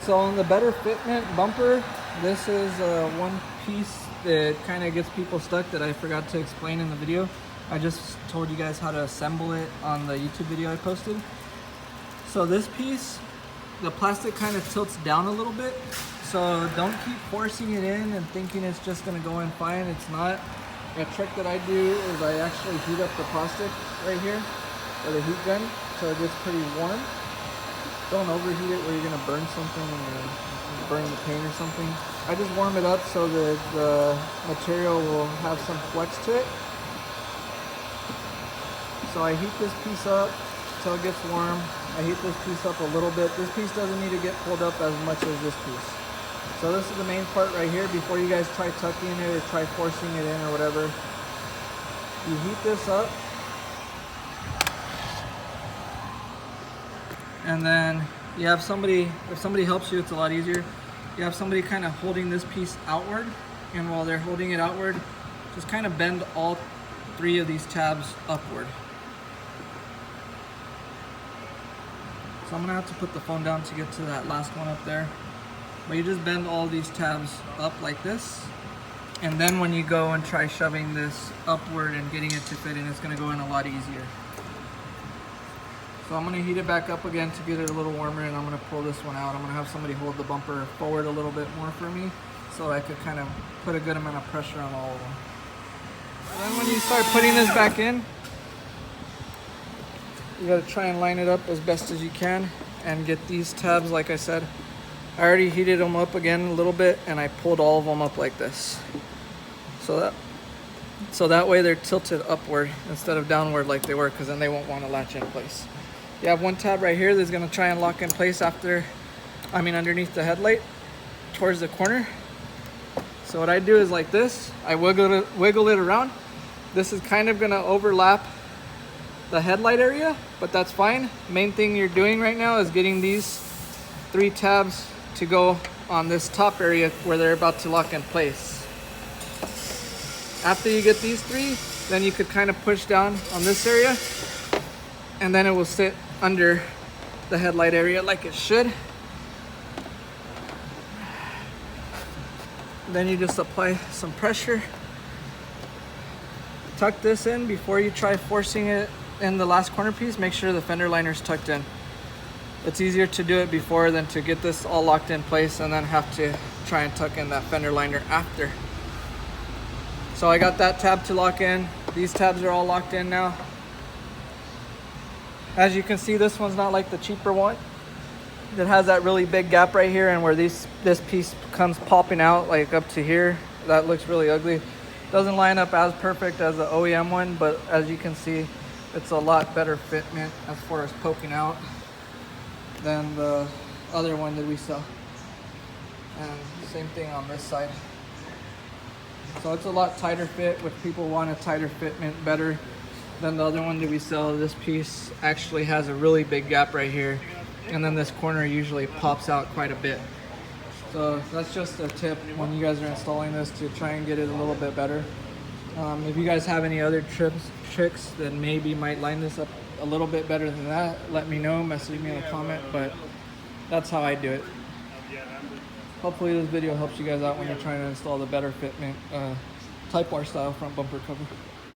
So on the better fitment bumper, this is one piece that kind of gets people stuck that I forgot to explain in the video. I just told you guys how to assemble it on the YouTube video I posted. So this piece, the plastic kind of tilts down a little bit. So don't keep forcing it in and thinking it's just gonna go in fine. It's not. A trick that I do is I actually heat up the plastic right here with a heat gun so it gets pretty warm. Don't overheat it where you're gonna burn something or burn the paint or something. I just warm it up so that the material will have some flex to it. So I heat this piece up until it gets warm. I heat this piece up a little bit. This piece doesn't need to get pulled up as much as this piece. So this is the main part right here. Before you guys try tucking it or try forcing it in or whatever, you heat this up. And then you have somebody, if somebody helps you, it's a lot easier. You have somebody kind of holding this piece outward, and while they're holding it outward, just kind of bend all 3 of these tabs upward. So I'm gonna have to put the phone down to get to that last one up there. But you just bend all these tabs up like this, and then when you go and try shoving this upward and getting it to fit in, it's gonna go in a lot easier. So I'm gonna heat it back up again to get it a little warmer, and I'm gonna pull this one out. I'm gonna have somebody hold the bumper forward a little bit more for me so I could kind of put a good amount of pressure on all of them. And then when you start putting this back in, you gotta try and line it up as best as you can and get these tabs, like I said. I already heated them up again a little bit, and I pulled all of them up like this. So that way they're tilted upward instead of downward like they were, because then they won't want to latch in place. You have one tab right here that's gonna try and lock in place underneath the headlight towards the corner. So what I do is like this, I wiggle it around. This is kind of gonna overlap the headlight area, but that's fine. Main thing you're doing right now is getting these 3 tabs to go on this top area where they're about to lock in place. After you get these 3, then you could kind of push down on this area, and then it will sit under the headlight area like it should. Then you just apply some pressure. Tuck this in before you try forcing it in the last corner piece. Make sure the fender liner's tucked in. It's easier to do it before than to get this all locked in place and then have to try and tuck in that fender liner after. So I got that tab to lock in. These tabs are all locked in now. As you can see, this one's not like the cheaper one. It has that really big gap right here, and where this piece comes popping out like up to here. That looks really ugly. Doesn't line up as perfect as the OEM one, but as you can see, it's a lot better fitment as far as poking out than the other one that we sell. And same thing on this side. So it's a lot tighter fit, which people want a tighter fitment better than the other one that we sell. This piece actually has a really big gap right here, and then this corner usually pops out quite a bit. So that's just a tip when you guys are installing this, to try and get it a little bit better. If you guys have any other tricks that maybe might line this up a little bit better than that, let me know, message me in a comment, but that's how I do it. Hopefully this video helps you guys out when you're trying to install the better fitment Type R style front bumper cover.